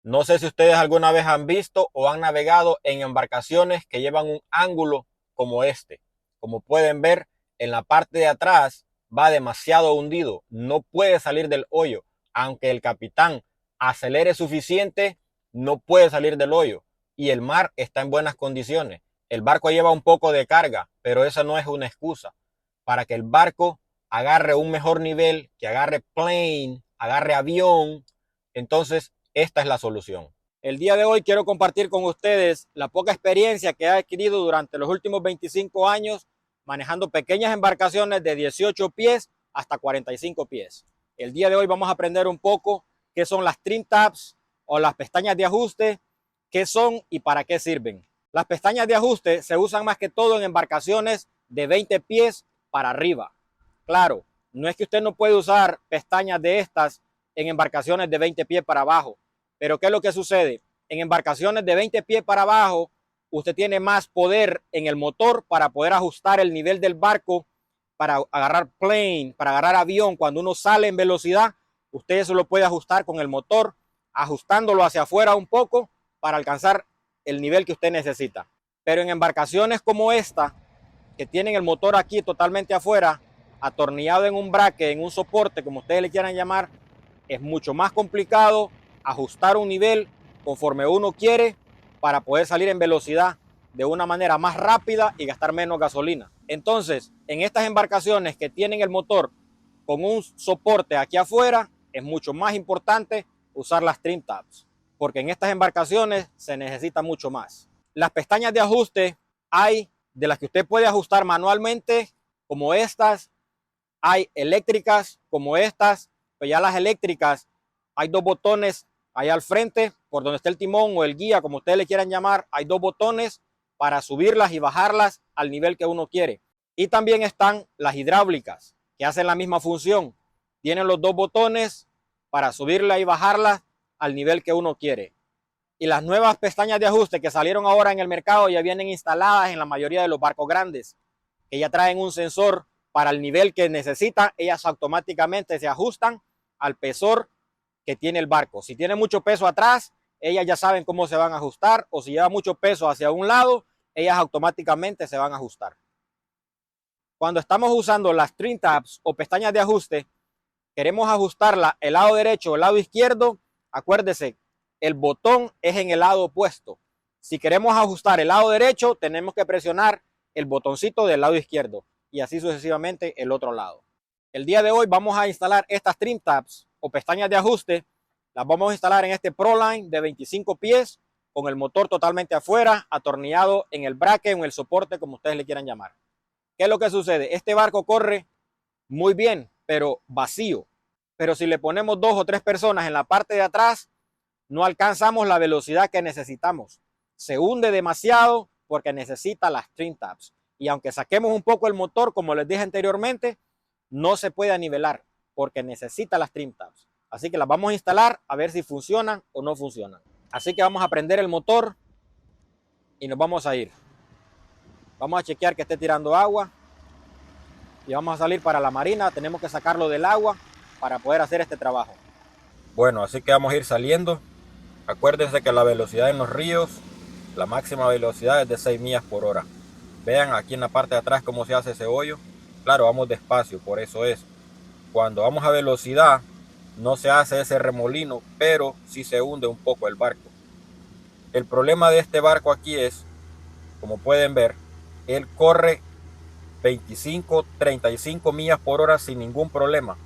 No sé si ustedes alguna vez han visto o han navegado en embarcaciones que llevan un ángulo como este. Como pueden ver, en la parte de atrás va demasiado hundido, no puede salir del hoyo. Aunque el capitán acelere suficiente, no puede salir del hoyo. Y el mar está en buenas condiciones. El barco lleva un poco de carga, pero esa no es una excusa. Para que el barco agarre un mejor nivel, que agarre plane, agarre avión, entonces esta es la solución. El día de hoy quiero compartir con ustedes la poca experiencia que he adquirido durante los últimos 25 años manejando pequeñas embarcaciones de 18 pies hasta 45 pies. El día de hoy vamos a aprender un poco qué son las trim tabs o las pestañas de ajuste, qué son y para qué sirven. Las pestañas de ajuste se usan más que todo en embarcaciones de 20 pies para arriba. Claro, no es que usted no puede usar pestañas de estas en embarcaciones de 20 pies para abajo. Pero ¿qué es lo que sucede? En embarcaciones de 20 pies para abajo, usted tiene más poder en el motor para poder ajustar el nivel del barco, para agarrar plane, para agarrar avión. Cuando uno sale en velocidad, usted eso lo puede ajustar con el motor, ajustándolo hacia afuera un poco para alcanzar el nivel que usted necesita. Pero en embarcaciones como esta, que tienen el motor aquí totalmente afuera, atornillado en un braque, en un soporte, como ustedes le quieran llamar, es mucho más complicado ajustar un nivel conforme uno quiere para poder salir en velocidad de una manera más rápida y gastar menos gasolina. Entonces, en estas embarcaciones que tienen el motor con un soporte aquí afuera, es mucho más importante usar las trim tabs, porque en estas embarcaciones se necesita mucho más. Las pestañas de ajuste hay de las que usted puede ajustar manualmente, como estas, hay eléctricas como estas, pero ya las eléctricas hay dos botones allá al frente, por donde está el timón o el guía, como ustedes le quieran llamar, hay dos botones para subirlas y bajarlas al nivel que uno quiere. Y también están las hidráulicas, que hacen la misma función. Tienen los dos botones para subirla y bajarla al nivel que uno quiere. Y las nuevas pestañas de ajuste que salieron ahora en el mercado ya vienen instaladas en la mayoría de los barcos grandes, que ya traen un sensor para el nivel que necesitan. Ellas automáticamente se ajustan al peso que tiene el barco. Si tiene mucho peso atrás, ellas ya saben cómo se van a ajustar, o si lleva mucho peso hacia un lado, ellas automáticamente se van a ajustar. Cuando estamos usando las trim tabs o pestañas de ajuste, queremos ajustarla el lado derecho o el lado izquierdo, acuérdese, el botón es en el lado opuesto. Si queremos ajustar el lado derecho, tenemos que presionar el botoncito del lado izquierdo y así sucesivamente el otro lado. El día de hoy vamos a instalar estas trim tabs o pestañas de ajuste. Las vamos a instalar en este Proline de 25 pies con el motor totalmente afuera, atornillado en el braque o en el soporte, como ustedes le quieran llamar. ¿Qué es lo que sucede? Este barco corre muy bien, pero vacío. Pero si le ponemos dos o tres personas en la parte de atrás, no alcanzamos la velocidad que necesitamos. Se hunde demasiado porque necesita las trim tabs. Y aunque saquemos un poco el motor, como les dije anteriormente, no se puede nivelar porque necesita las trim tabs. Así que las vamos a instalar a ver si funcionan o no funcionan. Así que vamos a prender el motor y nos vamos a ir. Vamos a chequear que esté tirando agua y vamos a salir para la marina. Tenemos que sacarlo del agua para poder hacer este trabajo. Bueno, así que vamos a ir saliendo. Acuérdense que la velocidad en los ríos, la máxima velocidad es de 6 millas por hora. Vean aquí en la parte de atrás cómo se hace ese hoyo. Claro, vamos despacio, por eso es. Cuando vamos a velocidad, no se hace ese remolino, pero sí se hunde un poco el barco. El problema de este barco aquí es, como pueden ver, él corre 25, 35 millas por hora sin ningún problema.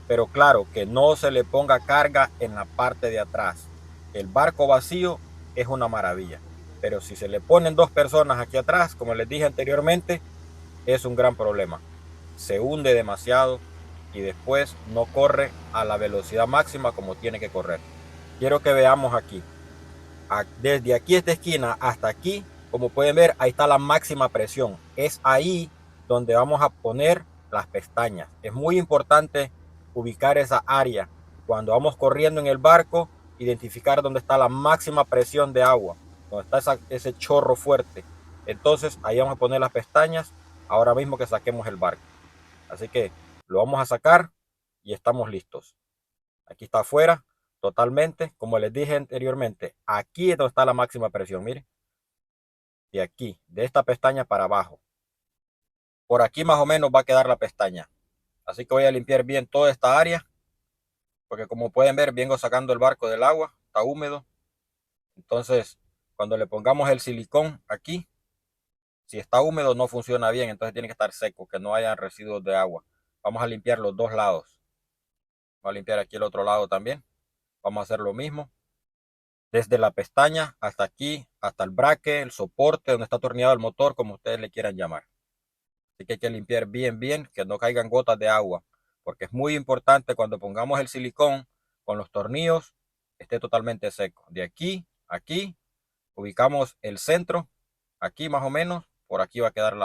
Pero claro, que no se le ponga carga en la parte de atrás. El barco vacío es una maravilla. Pero si se le ponen dos personas aquí atrás, como les dije anteriormente, es un gran problema. Se hunde demasiado y después no corre a la velocidad máxima como tiene que correr. Quiero que veamos aquí. Desde aquí esta esquina hasta aquí, como pueden ver, ahí está la máxima presión. Es ahí donde vamos a poner las pestañas. Es muy importante ubicar esa área. Cuando vamos corriendo en el barco, identificar dónde está la máxima presión de agua, donde está ese chorro fuerte. Entonces ahí vamos a poner las pestañas ahora mismo que saquemos el barco. Así que lo vamos a sacar y estamos listos. Aquí está afuera. totalmente, como les dije anteriormente, aquí es donde está la máxima presión, miren, de aquí, de esta pestaña para abajo. Por aquí más o menos va a quedar la pestaña. Así que voy a limpiar bien toda esta área, porque como pueden ver, vengo sacando el barco del agua, está húmedo. Entonces, cuando le pongamos el silicón aquí, si está húmedo no funciona bien, entonces tiene que estar seco, que no haya residuos de agua. Vamos a limpiar los dos lados. Vamos a limpiar aquí el otro lado también. Vamos a hacer lo mismo. Desde la pestaña hasta aquí, hasta el braque, el soporte donde está atornillado el motor, como ustedes le quieran llamar. Así que hay que limpiar bien, bien, que no caigan gotas de agua, porque es muy importante cuando pongamos el silicón con los tornillos, esté totalmente seco. De aquí, aquí, ubicamos el centro, aquí más o menos, por aquí va a quedar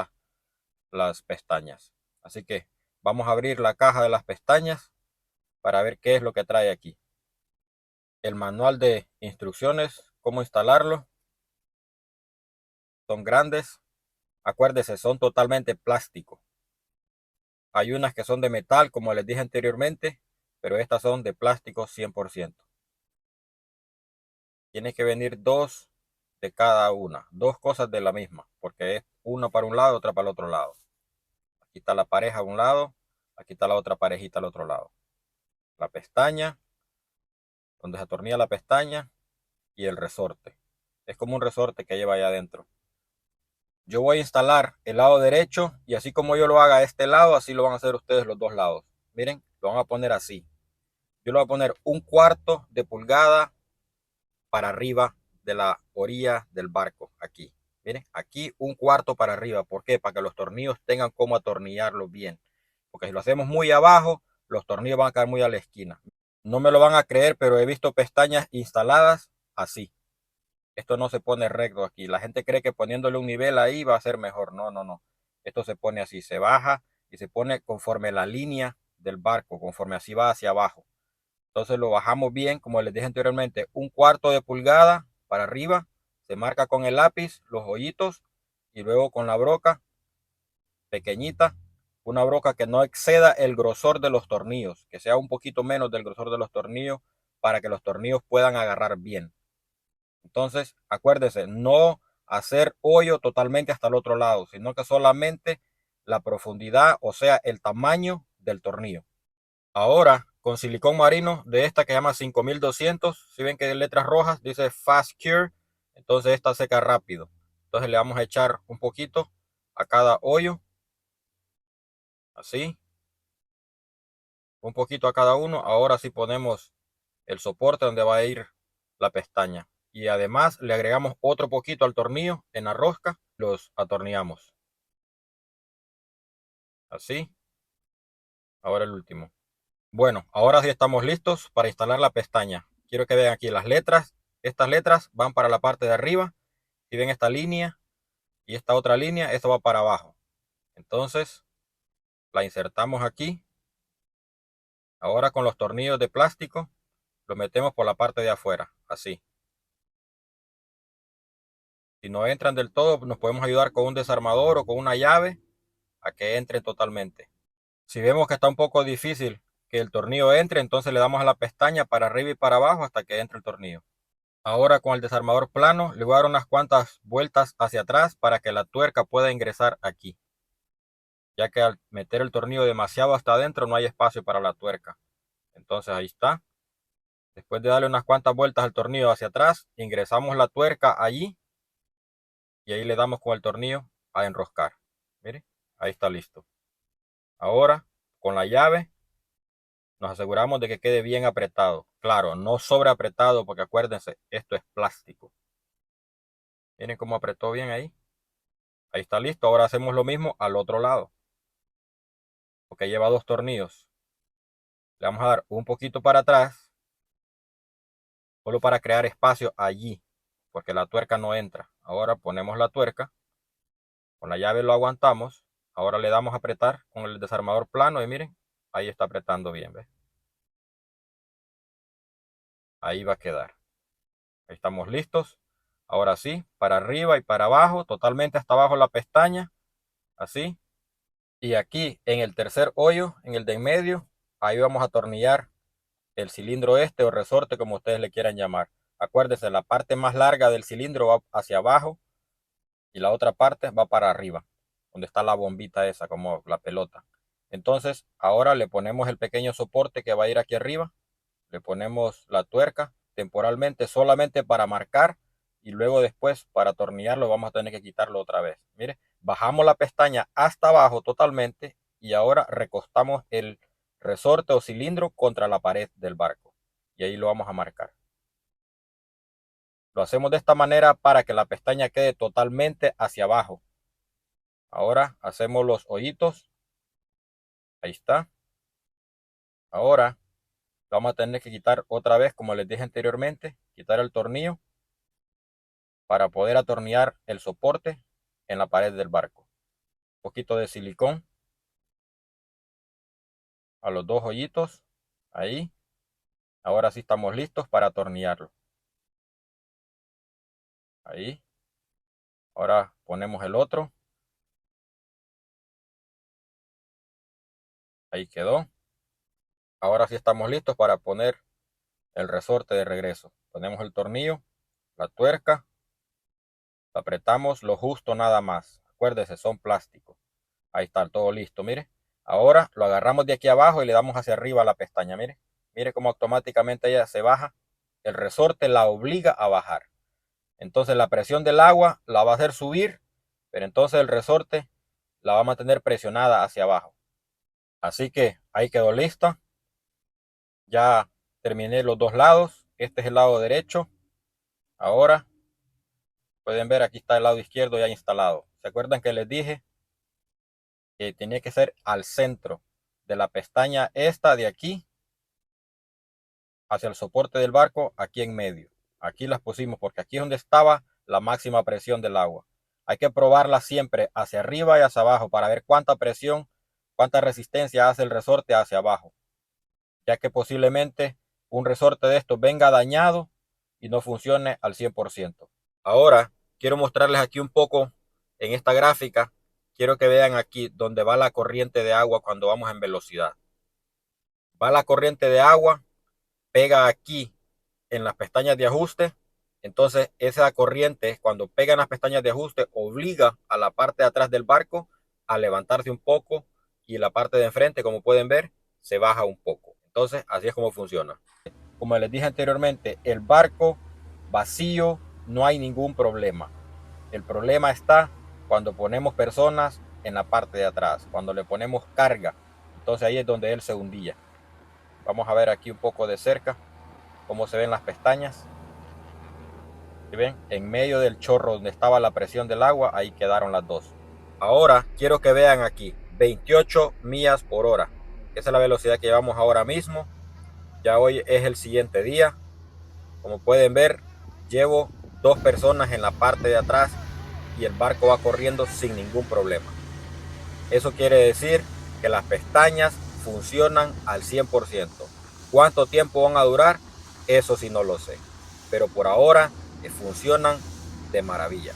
las pestañas. Así que vamos a abrir la caja de las pestañas para ver qué es lo que trae aquí. El manual de instrucciones, cómo instalarlo, son grandes. Acuérdese, son totalmente plástico. Hay unas que son de metal, como les dije anteriormente, pero estas son de plástico 100%. Tiene que venir dos de cada una, dos cosas de la misma, porque es una para un lado, otra para el otro lado. Aquí está la pareja a un lado, aquí está la otra parejita al otro lado. La pestaña, donde se atornilla la pestaña, y el resorte. Es como un resorte que lleva allá adentro. Yo voy a instalar el lado derecho y así como yo lo haga a este lado, así lo van a hacer ustedes los dos lados. Miren, lo van a poner así. Yo le voy a poner 1/4 de pulgada para arriba de la orilla del barco. Aquí. Miren, aquí 1/4 para arriba. ¿Por qué? Para que los tornillos tengan cómo atornillarlo bien. Porque si lo hacemos muy abajo, los tornillos van a caer muy a la esquina. No me lo van a creer, pero he visto pestañas instaladas así. Esto no se pone recto aquí. La gente cree que poniéndole un nivel ahí va a ser mejor. No, no, no. Esto se pone así, se baja y se pone conforme la línea del barco, conforme así va hacia abajo. Entonces lo bajamos bien, como les dije anteriormente, 1/4 de pulgada para arriba. Se marca con el lápiz los hoyitos y luego con la broca pequeñita. Una broca que no exceda el grosor de los tornillos, que sea un poquito menos del grosor de los tornillos para que los tornillos puedan agarrar bien. Entonces, acuérdese, no hacer hoyo totalmente hasta el otro lado, sino que solamente la profundidad, o sea, el tamaño del tornillo. Ahora, con silicón marino de esta que se llama 5200, si ven que de letras rojas dice Fast Cure, entonces esta seca rápido. Entonces le vamos a echar un poquito a cada hoyo, así, un poquito a cada uno. Ahora sí ponemos el soporte donde va a ir la pestaña. Y además le agregamos otro poquito al tornillo en la rosca, los atornillamos. Así. Ahora el último. Bueno, ahora sí estamos listos para instalar la pestaña. Quiero que vean aquí las letras. Estas letras van para la parte de arriba. Si ven esta línea y esta otra línea, esto va para abajo. Entonces la insertamos aquí. Ahora con los tornillos de plástico lo metemos por la parte de afuera, así. Si no entran del todo, nos podemos ayudar con un desarmador o con una llave a que entren totalmente. Si vemos que está un poco difícil que el tornillo entre, entonces le damos a la pestaña para arriba y para abajo hasta que entre el tornillo. Ahora con el desarmador plano le voy a dar unas cuantas vueltas hacia atrás para que la tuerca pueda ingresar aquí, ya que al meter el tornillo demasiado hasta adentro no hay espacio para la tuerca. Entonces ahí está. Después de darle unas cuantas vueltas al tornillo hacia atrás, ingresamos la tuerca allí y ahí le damos con el tornillo a enroscar. Mire, ahí está listo. Ahora con la llave nos aseguramos de que quede bien apretado. Claro, no sobre apretado porque acuérdense, esto es plástico. Miren cómo apretó bien ahí. Ahí está listo. Ahora hacemos lo mismo al otro lado, porque lleva dos tornillos. Le vamos a dar un poquito para atrás, solo para crear espacio allí, porque la tuerca no entra. Ahora ponemos la tuerca, con la llave lo aguantamos. Ahora le damos a apretar con el desarmador plano y miren, ahí está apretando bien, ¿ves? Ahí va a quedar. Ahí estamos listos. Ahora sí, para arriba y para abajo, totalmente hasta abajo la pestaña, así. Y aquí en el tercer hoyo, en el de en medio, ahí vamos a atornillar el cilindro este o resorte, como ustedes le quieran llamar. Acuérdense, la parte más larga del cilindro va hacia abajo y la otra parte va para arriba, donde está la bombita esa, como la pelota. Entonces, ahora le ponemos el pequeño soporte que va a ir aquí arriba, le ponemos la tuerca temporalmente solamente para marcar y luego después para atornillarlo vamos a tener que quitarlo otra vez. Mire, bajamos la pestaña hasta abajo totalmente y ahora recostamos el resorte o cilindro contra la pared del barco y ahí lo vamos a marcar. Lo hacemos de esta manera para que la pestaña quede totalmente hacia abajo. Ahora hacemos los hoyitos. Ahí está. Ahora vamos a tener que quitar otra vez, como les dije anteriormente, quitar el tornillo para poder atornillar el soporte en la pared del barco. Un poquito de silicón a los dos hoyitos. Ahí. Ahora sí estamos listos para atornillarlo. Ahí. Ahora ponemos el otro. Ahí quedó. Ahora sí estamos listos para poner el resorte de regreso. Ponemos el tornillo, la tuerca, lo apretamos lo justo nada más. Acuérdese, son plásticos. Ahí está, todo listo, mire. Ahora lo agarramos de aquí abajo y le damos hacia arriba a la pestaña, mire. Mire cómo automáticamente ella se baja. El resorte la obliga a bajar. Entonces la presión del agua la va a hacer subir, pero entonces el resorte la va a mantener presionada hacia abajo. Así que ahí quedó lista. Ya terminé los dos lados. Este es el lado derecho. Ahora pueden ver, aquí está el lado izquierdo ya instalado. ¿Se acuerdan que les dije que tenía que ser al centro de la pestaña esta de aquí hacia el soporte del barco, aquí en medio? Aquí las pusimos porque aquí es donde estaba la máxima presión del agua. Hay que probarla siempre hacia arriba y hacia abajo para ver cuánta presión, cuánta resistencia hace el resorte hacia abajo, ya que posiblemente un resorte de estos venga dañado y no funcione al 100%. Ahora quiero mostrarles aquí un poco en esta gráfica. Quiero que vean aquí donde va la corriente de agua cuando vamos en velocidad. Va la corriente de agua, pega aquí en las pestañas de ajuste. Entonces esa corriente, cuando pega en las pestañas de ajuste, obliga a la parte de atrás del barco a levantarse un poco y la parte de enfrente, como pueden ver, se baja un poco. Entonces así es como funciona. Como les dije anteriormente, el barco vacío no hay ningún problema. El problema está cuando ponemos personas en la parte de atrás, cuando le ponemos carga. Entonces ahí es donde él se hundía. Vamos a ver aquí un poco de cerca cómo se ven las pestañas. ¿Sí ven? En medio del chorro donde estaba la presión del agua, ahí quedaron las dos. Ahora quiero que vean aquí, 28 millas por hora. Esa es la velocidad que llevamos ahora mismo. Ya hoy es el siguiente día. Como pueden ver, llevo dos personas en la parte de atrás y el barco va corriendo sin ningún problema. Eso quiere decir que las pestañas funcionan al 100%. ¿Cuánto tiempo van a durar? Eso sí no lo sé. Pero por ahora funcionan de maravilla.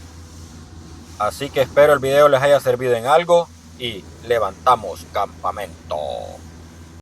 Así que espero el video les haya servido en algo y levantamos campamento.